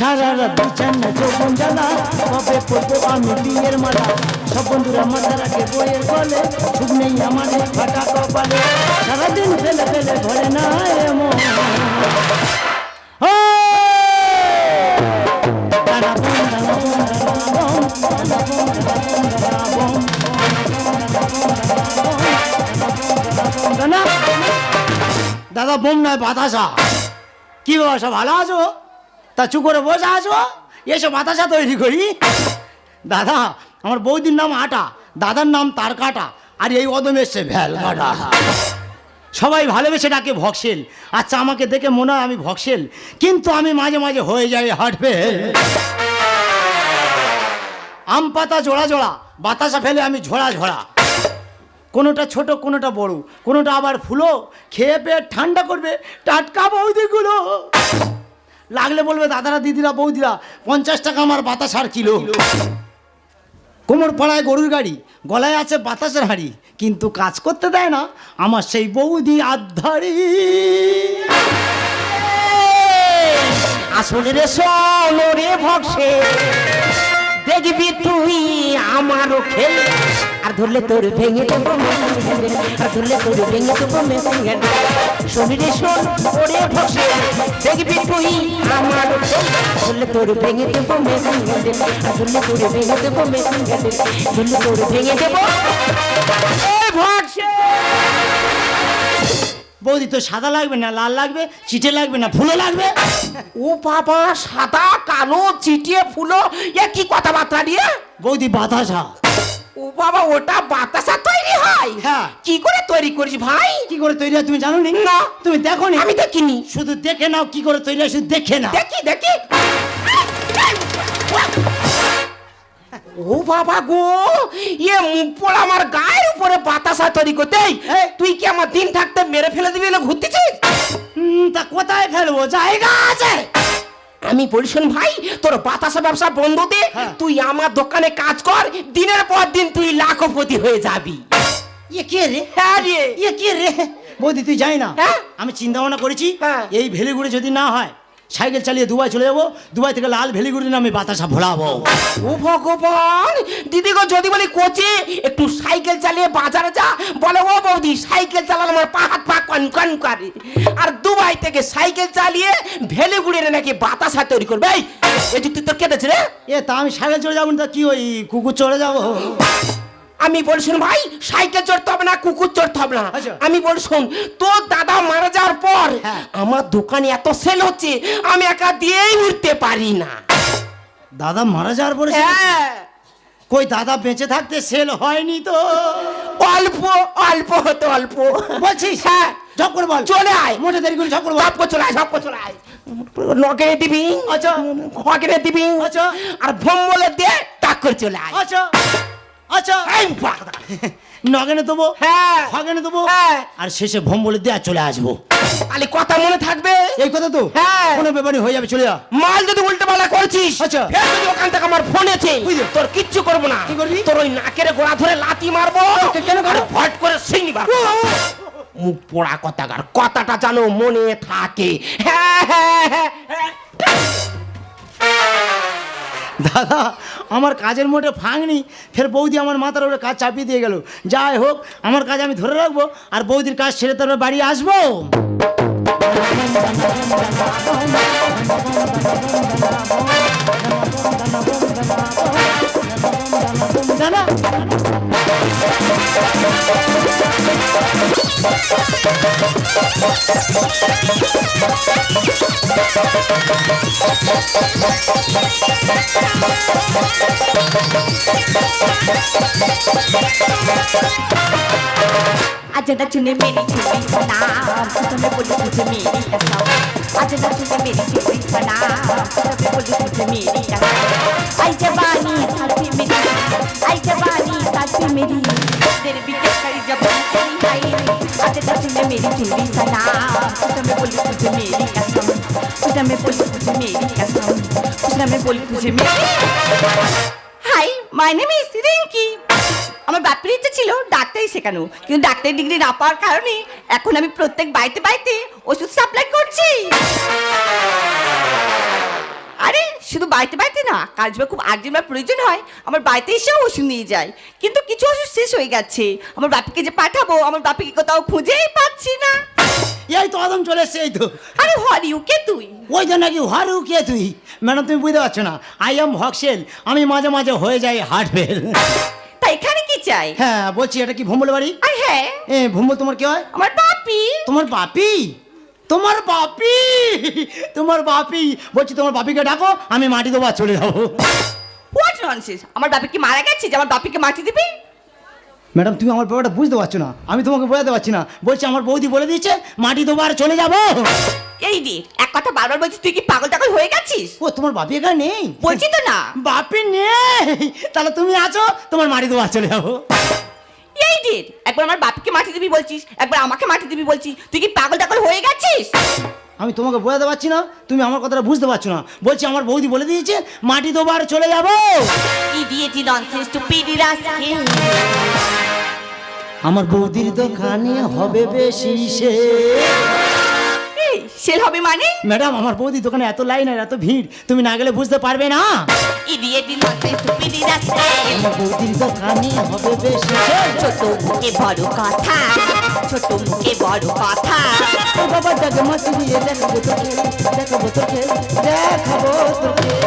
সারা রাত বিছানা যৌবন জ্বালা, কবে পড়বো আমি বিয়ের মালা। সব বন্ধুরা মাথা রাখে বইয়ের বলে, সুখ নেই আমার ফাটা কপালে। সারাদিন ফেলে ফেলে ভরে না এমন দাদা বোম নয় বাতাসা। কি বাসা ভালো আছো? তা চুপ করে বসে আছো, এসব বাতাসা তৈরি করি। দাদা আমার বৌদির নাম আটা, দাদার নাম তার কাটা, আর এই অদম এসছে ভ্যাল কাটা। সবাই ভালোবেসে ডাকে ভক্সেল। আচ্ছা আমাকে দেখে মনে হয় আমি ভক্সেল, কিন্তু আমি মাঝে মাঝে হয়ে যাই হার্টফেল। আম পাতা জোড়া জোড়া, বাতাসা ফেলে আমি ঝোড়া ঝোড়া। কোনোটা ছোট কোনোটা বড়, কোনোটা আবার ফুলো, খেয়ে পেয়ে ঠান্ডা করবে টাটকা বৌদিগুলো। লাগলে বলবে দাদারা দিদিরা বৌদিরা 50 টাকা আমার বাতাসার কিলো। কোমর পাড়ায় গরুর গাড়ি, গলায় আছে বাতাসের হাঁড়ি, কিন্তু কাজ করতে দেয় না আমার সেই বৌদি আধারি। আসলে রে শোনো রে ভক্সে, দেখবি তুই আমারও খেল, আর ধরলে তোর ভেঙে দেবো, আর ধরলে তোর ভেঙে দেবো মেশিন হ্যান্ড। শোনি রে শোন ওরে ভক্সে, দেখবি তুই আমারও খেল, ধরলে তোর ভেঙে দেবো মেশিন হ্যান্ড, আর ধরলে তোর ভেঙে দেবো মেশিন হ্যান্ড, ধরলে তোর ভেঙে দেবো ভক্সে। বৌদি তো সাদা লাগবে না লাল লাগবে, চিটে লাগবে না ফুলো লাগবে? ও বাবা, সাদা কালো চিটিয়ে ফুলো, এ কি কথাবার্তা নিয়ে? বৌদি বাতাসা। ও বাবা, ওটা বাতাসা তৈরি হয়? হ্যাঁ। কি করে তৈরি করিস ভাই? কি করে তৈরি হয় তুমি জানো নি? না। তুমি দেখো নি? আমি দেখিনি। শুধু দেখে নাও কি করে তৈরি হয়, শুধু দেখে নাও। দেখি দেখি। ও বাবা গো, ইয়ে মুখ পোড়া আমার গায়ের উপরে বাতাসা তৈরি করতে। তুই কি আমার দিন থাকতে মেরে ফেলে দিবি না ঘুরতেছিস? তা কোথায় ফেলবো, জায়গা আছে? আমি বলি শোন ভাই, তোর বাতাসা ব্যবসা বন্ধ দে, তুই আমার দোকানে কাজ কর, দিনের পর দিন তুই লাখপতি হয়ে যাবি। ইয়ে কে রে? হ্যাঁ রে। ইয়ে কে রে? বৌদি তুই যাই না, হ্যাঁ? আমি চিন্তা ভাবনা করেছি হ্যাঁ। এই ভেলিগুড়ি যদি না হয়, সাইকেল চালিয়ে দুবাই চলে যাবো, দুবাই থেকে লাল ভেলিগুড়ি আমি বাতাসা ভোলাবো। ও ভগবান, দিদি গো যদি বলি কোচে একটু সাইকেল চালিয়ে বাজারে যা, বলে ও বৌদি সাইকেল চালানো আমার পা হাত পা কন কন করে, আর দুবাই থেকে সাইকেল চালিয়ে ভেলিগুড়ির নাকি বাতাসা তৈরি করবে। এই তুই তোর কেটেছে রে? এ তা আমি সাইকেল চলে যাবো না, তা কি ওই কুকুর চড়ে যাবো? আমি বলি শোন ভাই, সাইকেল চড়তে হবে না, কুকুর চড়তে হবে না। আচ্ছা। আমি বলি শোন, তোর দাদা মারা যাওয়ার পর হ্যাঁ। আমার দোকানে এত সেল হচ্ছে, আমি একা দিয়েই উঠতে পারি না। দাদা মারা যাওয়ার পরে? হ্যাঁ। কই দাদা বেঁচে থাকতে সেল হয়নি তো? অল্প অল্প হতো, অল্প বলছিস? হ্যাঁ। ঝপ করে বল, চলে আয়, মোটে দেরি করে ঝপ করে বল। সব চলে আয়, সব চলে আয়। নগেনে দিবি, আচ্ছা। খগেনে দিবি, আচ্ছা। আর ভোম বলে দে টাক করে চলে আয়। আচ্ছা আচ্ছা, এই বাগদা। নগেনে দেবো, হ্যাঁ। খগেনে দেবো, হ্যাঁ। আর শেষে ভোম বলে দিয়ে চলে আসবো। তাহলে কথা মনে থাকবে। এই কথা তো? হ্যাঁ। কোনো ব্যাপারই হয়ে যাবে, চলে যা। মাল যদি উল্টো পাল্টা করছিস, আচ্ছা। ফের যদি ওখান থেকে আমার ফোন আছে, বুঝলি? তোর কিচ্ছু করবো না। কি করবি? তোর ওই নাকের গোড়া ধরে লাথি মারবো, কেন করো? আর ফট করে সিংনি বার করবো। মুখ পোড়া কথাকার, কথাটা জানো মনে থাকে। হ্যাঁ হ্যাঁ হ্যাঁ হ্যাঁ। দাদা আমার কাজের মোটে ফাঁকনি, ফের বৌদি আমার মাথার উপরে কাজ চাপিয়ে দিয়ে গেল। যাই হোক আমার কাজ আমি ধরে রাখবো, আর বৌদির কাজ ছেড়ে তারপরে বাড়ি আসবো। দাদা आज न चुने मेरी चुनी सना, तुम्हें बोली तुझे मेरी कसम। आज न चुने मेरी चुनी सना, तुम्हें बोली तुझे मेरी कसम। आई जवानी साथी मेरी, आई जवानी साथी मेरी, तेरे बीच खड़ी जब तेरी आई रे। आज न चुने मेरी चुनी सना, तुम्हें बोली तुझे मेरी कसम, तुम्हें बोली तुझे मेरी कसम, तुम्हें बोली तुझे मेरी। हाय, माय नेम इज रिंकी। আমার বাপের ইচ্ছে ছিল ডাক্তারি শেখানো, কিন্তু ডাক্তারি ডিগ্রি না পাওয়ার কারণে এখন আমি প্রত্যেক বাড়িতে বাড়িতে ওষুধ সাপ্লাই করছি। আরে শুধু বাড়িতে বাড়িতে না, কাজ বা খুব আর্জেন্ট বা প্রয়োজন হয় আমার বাড়িতে এসেও ওষুধ নিয়ে যায়। কিন্তু কিছু ওষুধ শেষ হয়ে গেছে, আমার বাপিকে যে পাঠাবো, আমার বাপিকে কোথাও খুঁজেই পাচ্ছি না। এই তো আদম চলে এসছে, এই তো। আরে হরি কে তুই? ওই যে নাকি হারু কে তুই? ম্যাডাম তুমি বুঝতে পারছো না, আই এম ভক্সেল। আমি মাঝে মাঝে হয়ে যাই হার্ট ফেল। তা এখানে কি চাই? হ্যাঁ বলছি, এটা কি ভুম্বল বাড়ি? আর হ্যাঁ, এ ভুম্বল তোমার কি হয়? আমার বাপি। তোমার বাপি? তোমার বাপি? তোমার বাপি? বলছি তোমার বাপিকে ডাকো, আমি মাটি দেবো আর চলে যাবো। What nonsense! আমার বাপি কি মারা গেছে যে আমার বাপিকে মাটি দিবি? ম্যাডাম তুমি আমার ব্যাপারটা বুঝতে পারছো না, আমি তোমাকে বোঝাতে পারছি না। বলছি আমার বৌদি বলে দিয়েছে মাটি দেবো আর চলে যাবো। এই রে, এক কথা বারবার বলছিস, তুই কি পাগল টাগল হয়ে গেছিস? ও তোমার বাপি এখানে নেই? বলছি তো না। বাপি নেই? তাহলে তুমি আছো, তোমার মাটি দেবো আর চলে যাবো। এই রে, একবার আমার বাপিকে মাটি দিবি বলছিস, একবার আমাকে মাটি দিবি বলছিস, তুই কি পাগল টাগল হয়ে গেছিস? আমি তোমাকে বোঝাতে পারছি না, তুমি আমার কথাটা বুঝতে পারছো না। বলছি আমার বৌদি বলে দিয়েছে মাটি দেবো আর চলে যাবো। ইডিয়েটি ননসেন্স স্টুপিড রাস্কেল। আমার বৌদির দোকানে হবে বেশি সে। এই সেল হবে মানে? ম্যাডাম আমার বৌদির দোকানে এত লাইন আর এত ভিড়, তুমি না গেলে বুঝতে পারবে না। ইডিয়েটি ননসেন্স স্টুপিড রাস্কেল। আমার বৌদির দোকানে হবে বেশি সে। ছোট মুখে বড় কথা, ছোট মুখে বড় কথা। ও বাবা জাগমাতি দিয়ে দেখাবো তোর খেল, দেখাবো তোর খেল, দেখাবো তোর খেল।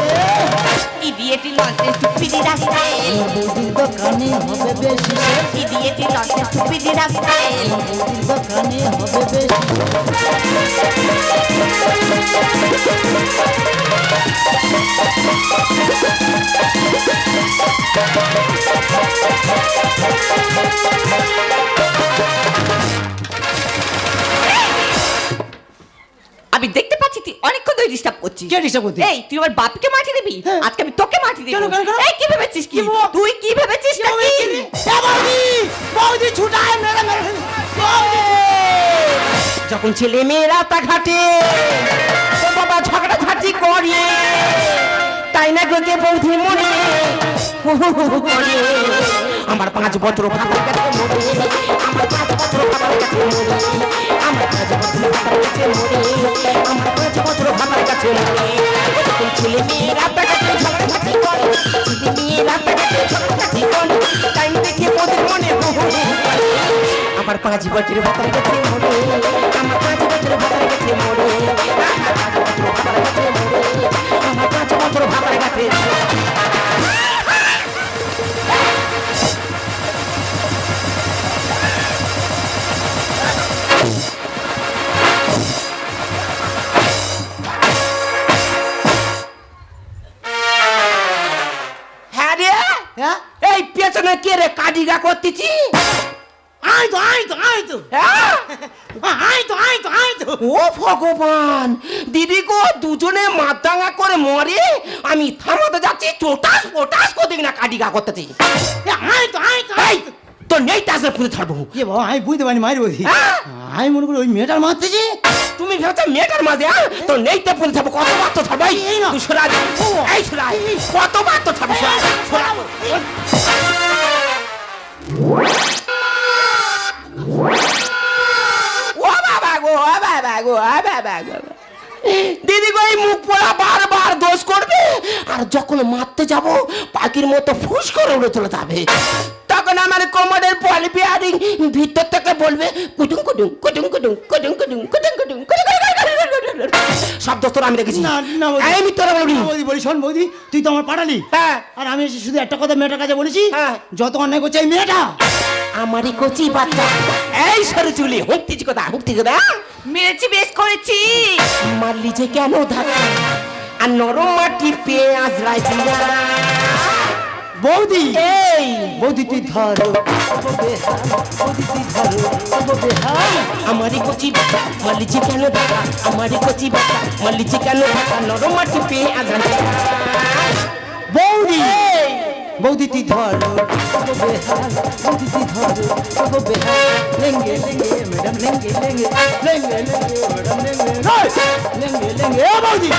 ইডিয়েটি ননসেন্স স্টুপিড রাস্কেল। আমার বৌদির দোকানে হবে বেশি সে। ইডিয়েটি ননসেন্স স্টুপিড রাস্কেল। আমার বৌদির দোকানে হবে বেশি। আমি দেখতে পাচ্ছি তুই অনেকক্ষণ ধরে ডিস্টার্ব করছিস। কে disturb করছে? এই তুই আমার বাপকে মাটি দিবি? হ্যাঁ। আজকে আমি তোকে মাটি দেব। কেন, কেন, কেন? এই কি ভেবেছিস কি? কি বল? তুই কি ভেবেছিস এ নাকি? বৌদি, বৌদি ছুটায় মেরে মেরে ফেলি। বৌদি! যখন ছেলে মেয়েরা তা ঘাটে ও বাবা ঝগড়া ঝাঁটি করে, তাই না গোকে বৌদি মনে হু হু হু হু করে। আমার 5 বছর ভাতার কাছে মরে, আমার 5 বছর ভাতার কাছে মরে, আমার 5 বছর ভাতার কাছে মরে, আমার 5 বছর ভাতার কাছে মরে। যখন ছেলে মেয়েরা তা ঘাটে ঝগড়া ঝাঁটি করে, ছেলে মেয়েরা তা ঘাটে ঝগড়া ঝাঁটি করে, তাই দেখে বৌদির মনে হু হু হু করে। আমার 5 বছর ভাতার কাছে মরে, আমার 5 বছর ভাতার কাছে মরে, আমার 5 বছর ভাতার কাছে মরে, আমার 5 বছর ভাতার কাছে হ্যাঁ রে, হ্যাঁ? এই পেছনে কে রে কাডিগা করতেছি? আয় তো, আয় তো, আয় তো। হ্যাঁ? আয় তো, আয় তো, আয় তো। ও ভগবান, দিদি গো দুজনে মাথাঙ্গা করে মরে, আমি থামাতে যাচ্ছি, চোটাস পোটাস করে দেখি না কাডিগা করতেছি। এ, আয় তো, আয় তো, এই আয় তো। তো নেই তাসে পুরে ছাড়বো। এ বাবা, আমি বুঝতে পারিনি মারি বলছি। হ্যাঁ? আমি মনে করি ওই মেয়েটার মারতেছি। তুমি ভেবেছো মেয়েটার মাঝে তো নেই তে পুরে ছাড়বো, কতবার তো ছাড়বো? এই না। তুই সরা যা। এই সরা, কতবার তো ছাড়বো? সরা, সরা। ও বাবা গো, ও বাবা গো, ও বাবা গো। দিদি গো এই মুখ পোড়া বারবার দোষ করবে, আর যখন মারতে যাব পাখির মতো ফুস করে উড়ে চলে যাবে। তখন আমার কোমরের বল বিয়ারিং ভিতর থেকে বলবে কুটুং কুটুং কুটুং কুটুং কুটুং কুটুং কুটুং কুটুং কুটুং। শব্দ তোর আমি দেখেছি। না, না বৌদি। আমি তোরা বলবি। না বৌদি, বলি শোন বৌদি, তুই তো আমার পাঠালি। হ্যাঁ। আর আমি এসে শুধু একটা কথা মেয়েটার কাছে বলেছি, হ্যাঁ। যত অন্যায় করছে এই মেয়েটা। আমারই কচি বাচ্চা এই সরে চুলি হুঁকতিছি কথা, হুঁকতি কথা। মেরেছি, বেশ করেছি। মারলি যে কেন ধাক্কা, আর নরম মাটি পেঁয়াজ রাইছিলা। বৌদি, এই বৌদি তুই ধরো, ও বেহাল, বৌদি তুই ধরো, ও বেহাল। আমারই কচি বাচ্চা মারলি যে কেন ধাক্কা, আমারই কচি বাচ্চা মারলি যে কেন ধাক্কা, নরম মাটি পেঁয়াজ রাইছিলা। বৌদি, বৌদি তুই ধরো, ও বেহাল, বৌদি তুই ধরো, ও বেহাল। লেঙ্গে লেঙ্গে ম্যাডাম, লেঙ্গে লেঙ্গে, লেঙ্গে লেঙ্গে ম্যাডাম, লেঙ্গে লেঙ্গে লেঙ্গে। এ বৌদি,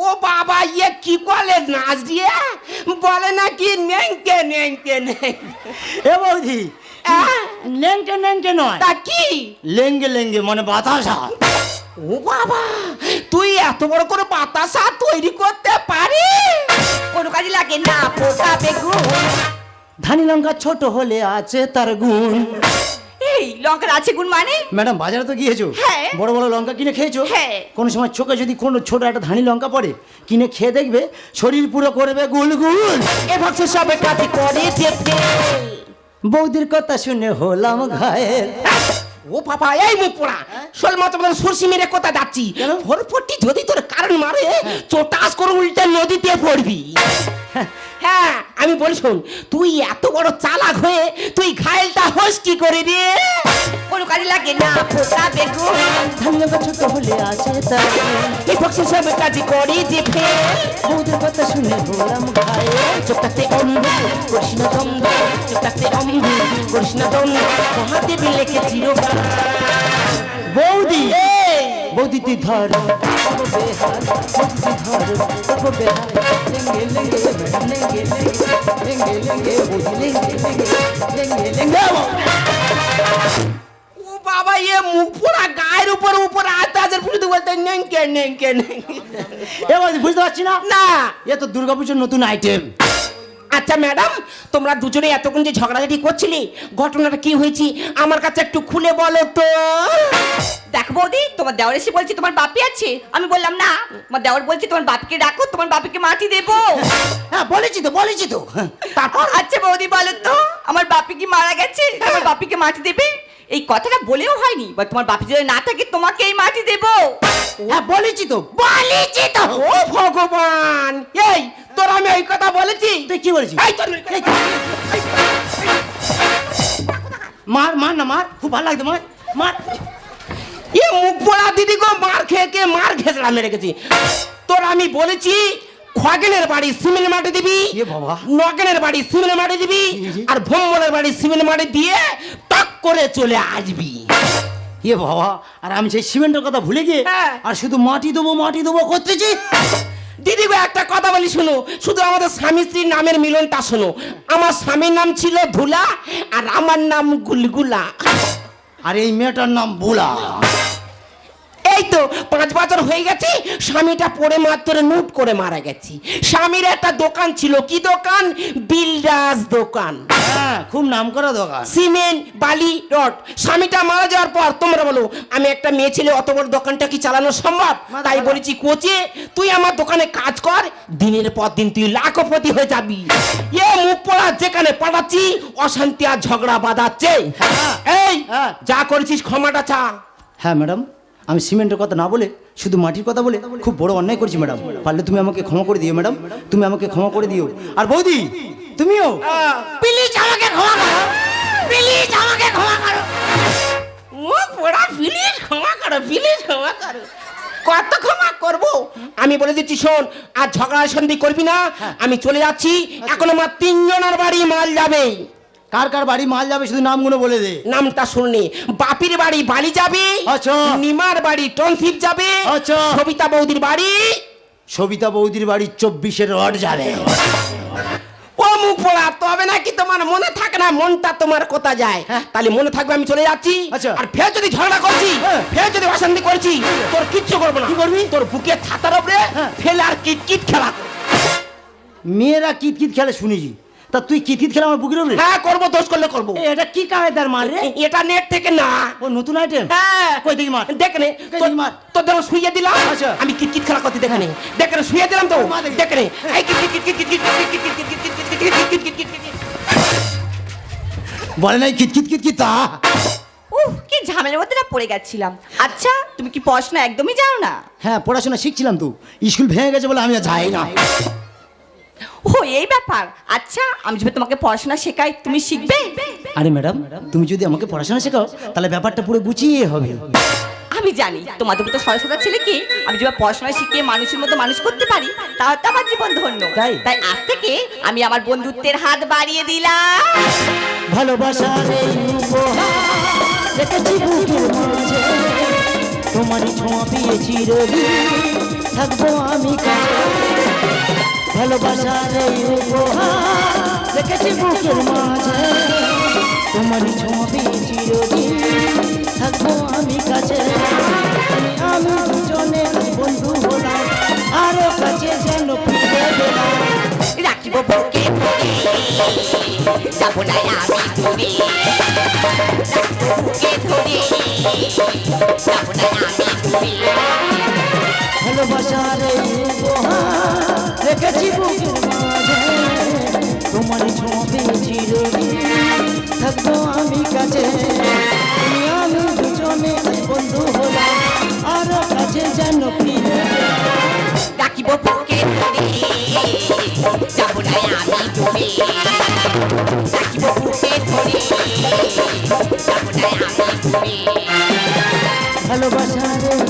ও বাবা ইয়ে কি কলে নাচ দিয়ে বলে নাকি নেংকে নেংকে নেংকে। এ বৌদি, লেঙ্গে লেঙ্গে নয়, তা কি? লেঙ্গে লেঙ্গে মানে বাতাসা। ও বাবা, তুই এত বড় করে বাতাসা তৈরি করতে পারিস? কোনো কাজে লাগে না পোকা বেগুন। ধানি লঙ্কা ছোট হলে আছে তার গুণ। এই লঙ্কার আছে গুণ মানে? ম্যাডাম বাজারে তো গিয়েছো, হ্যাঁ। বড় বড় লঙ্কা কিনে খেয়েছো, হ্যাঁ। কোনো সময় চোখে যদি কোনো ছোট একটা ধানি লঙ্কা পড়ে, কিনে খেয়ে দেখবে শরীর পুরো করবে গুলগুল। এ ভাবছে সবে কাজ করে যেতে। বৌদির কথা শুনে হলাম ঘায়েল। ও বাবা, এই মুখ পোড়া, শোল মাছ আমাদের সরষি মেরে কোথা যাচ্ছি? কেন? ভোরপট্টি যদি তোর কারণ মারে, চোটাস করে উল্টে নদীতে পড়বি। হ্যাঁ, আমি বলি শোন, তুই এত বড় চালাক হয়ে তুই ঘায়েলটা হোস কি করে রে? কোনো কাজে লাগে না পোকা বেগুন। ধানি লঙ্কা ছোট হলে আছে তার গুণ। এই ভাবছে সবে কাজ করে যেতে। বৌদির কথা শুনে হলাম ঘায়েল। চোখ থাকতে অন্ধ করিস না দ্বন্দ্ব, চোখ থাকতে অন্ধ করিস না দ্বন্দ্ব, মহাদেবী লেখে চিরকাল। বৌদি, বৌদি তুই ধর ও বেহাল, বৌদি তুই ধর ও বেহাল। লেঙ্গে লেঙ্গে ম্যাডাম লেঙ্গে লেঙ্গে, লেঙ্গে লেঙ্গে বৌদি লেঙ্গে লেঙ্গে, লেঙ্গে লেঙ্গে। ও বাবা, এ মুখ পোড়া গায়ের উপর উপর আস্তে আস্তে পুজো বলতে নেংকে নেংকে নেংকে। এ বৌদি বুঝতে পারছি না, না। এ তো দুর্গাপুজোর নতুন আইটেম। আচ্ছা ম্যাডাম, তোমরা দুজনে এতক্ষণ যে ঝগড়াঝাটি করছিলে, ঘটনাটা কি হয়েছে আমার কাছে একটু খুলে বলো তো। দেখো বৌদি, তোমার দেওর এসে বলছে তোমার বাপি আছে। আমি বললাম না, আমার দেওর বলছে তোমার বাপিকে ডাকো, তোমার বাপিকে মাটি দেবো। হ্যাঁ বলেছি তো, বলেছি তো। তারপর আচ্ছা বৌদি বলো তো, আমার বাপি কি মারা গেছে, আমার বাপিকে মাটি দেবে? এই কথাটা বলেও হয়নি, বা তোমার বাপি যদি না থাকে তোমাকে এই মাটি দেবো। হ্যাঁ বলেছি তো, বলেছি তো। ও ভগবান, এই তোর আমি এই কথা বলেছি? তুই কি বলেছিস? এই তোর এই, মার মার না মার, খুব ভালো লাগতো মার মার। এ মুখ পোড়া দিদি গো, মার খেয়ে কে মার ঘেঁচড়া মেরে গেছি। তোর আমি বলেছি খগেনের বাড়ি সিমেন্ট মাটি দিবি, এ বাবা। নগেনের বাড়ি সিমেন্ট মাটি দিবি, আর ভোম্বলের বাড়ি সিমেন্ট মাটি দিয়ে টক করে চলে আসবি। এ বাবা, আর আমি সেই সিমেন্টের কথা ভুলে গিয়ে হ্যাঁ। আর শুধু মাটি দেবো করতেছি। দিদি গো, একটা কথা বলি শোনো, শুধু আমাদের স্বামী স্ত্রীর নামের মিলনটা শোনো। আমার স্বামীর নাম ছিল ধুলা, আর আমার নাম গুলগুলা। আর এই মেয়েটার নাম বুলা। এই তো 5 বছর হয়ে গেছে, স্বামীটা পড়ে মাত্র নুট করে মারা গেছে। স্বামীর একটা দোকান ছিল, কি দোকান? বিল্ডার্স দোকান। হ্যাঁ, খুব নাম করা দোকান। সিমেন্ট বালি রড। স্বামীটা মারা যাওয়ার পর তোমরা বলো, আমি একটা মেয়ে ছেলে অত বড় দোকানটা কি চালানো সম্ভব? তাই বলেছি কোচে, তুই আমার দোকানে কাজ কর, দিনের পর দিন তুই লাখপতি হয়ে যাবি। এ মুখ পড়া যেখানে পাঠাচ্ছি, অশান্তি আর ঝগড়া বাঁধাচ্ছে। এই হ্যাঁ। যা করেছিস ক্ষমাটা চা। হ্যাঁ ম্যাডাম, আমি সিমেন্টের কথা না বলে শুধু মাটির কথা বলে খুব বড় অন্যায় করছি ম্যাডাম। পারলে তুমি আমাকে ক্ষমা করে দিও ম্যাডাম, তুমি আমাকে ক্ষমা করে দিও। আর বৌদি তুমিও প্লিজ আমাকে ক্ষমা করো, প্লিজ আমাকে ক্ষমা করো। মুখ পোড়া, প্লিজ ক্ষমা করো, প্লিজ ক্ষমা করো। কত ক্ষমা করব? আমি বলে দিচ্ছি শোন, আর ঝগড়া সন্ধি করবি না। আমি চলে যাচ্ছি, এখন আমার 3 জনের বাড়ি মাল যাবে। কার কার বাড়ি মাল যাবে শুধু নামগুলো বলে দে। নামটা শুননি। বাপির বাড়ি বালি যাবে, আচ্ছা। নিমার বাড়ি টনসিপ যাবে, আচ্ছা। সবিতা বৌদির বাড়ি, সবিতা বৌদির বাড়ি 24-এর রড যাবে। ও মুখ পোড়া, তবে নাকি তোমার মনে থাকে না মনটা তোমার কোথা যায়? তাহলে মনে থাকবে আমি চলে যাচ্ছি। আচ্ছা। আর ফের যদি ঝগড়া করছি, হ্যাঁ। ফের যদি অশান্তি করছি, তোর কিচ্ছু করবো না। কি করবি? তোর বুকে ছাতার উপরে হ্যাঁ। ফেলে আর কিট খেলা। মেয়েরা কিতকিত খেলে শুনেছি, তা তুই কিতকিত খেলে আমার বুকের উপরে? হ্যাঁ করবো, দোষ করলে করবো। এটা কি কায়দার মার রে? এটা নেট থেকে না। ও নতুন আইটেম? হ্যাঁ, কই দেখি মার। দেখে নে, কই দেখি মার। তোর ধরো শুয়ে দিলাম, আচ্ছা। আমি কিট খেলা করতে দেখে নে, দেখে নে, শুয়ে দিলাম তো, মা দেখি। দেখে নে, এই kit kit kit kit kit kit kit kit kit kit kit kit kit kit. বলে নাই কিতকিত কিতকিত তা। কি ঝামেলার মধ্যে না পড়ে গেছিলাম। আচ্ছা তুমি কি পড়াশোনা একদমই জানো না? হ্যাঁ পড়াশোনা শিখছিলাম তো, স্কুল ভেঙে গেছে বলে আমি আর যাই না। ও এই ব্যাপার। আচ্ছা আমি যদি তোমাকে পড়াশোনা শেখাই তুমি শিখবে? আরে ম্যাডাম, তুমি যদি আমাকে পড়াশোনা শেখাও তাহলে ব্যাপারটা পুরো গুছিয়ে হবে। আমি জানি তোমাদের মতো সরস্বতা ছেলেকে আমি যদি পড়াশোনা শিখিয়ে মানুষের মতো মানুষ করতে পারি তাহলে তো আমার জীবন ধন্য। তাই? তাই আজ থেকে আমি আমার বন্ধুত্বের হাত বাড়িয়ে দিলাম। ভালোবাসার এই উপহার রেখেছি বুকের মাঝে, তোমারই ছোঁয়া পেয়েছি চিরদিন থাকবো আমি কাছে। ভালোবাসার এই উপহার রেখেছি বুকের মাঝে, তোমারই ছোঁয়া পেয়েছি চিরদিন থাকবো থাকবো আমি কাছে তুমি আমি দুজনে বন্ধু হলাম আরো কাছে যেন ফিরে গেলাম রাখিব বুকে ধরে যাবো না আমি দূরে রাখিব বুকে ধরে যাবো না আমি দূরে ভালোবাসার এই উপহার রেখেছি বুকের মাঝে তোমার ছবি চিরদিন থাকবো আমি কাছে তুমি আমি দুজনে বন্ধু হলাম আরো কাছে যেন ফিরে রাখিব বুকে ধরে যাবো না আমি দূরে রাখিব বুকে ধরে যাবো না আমি দূরে ভালোবাসার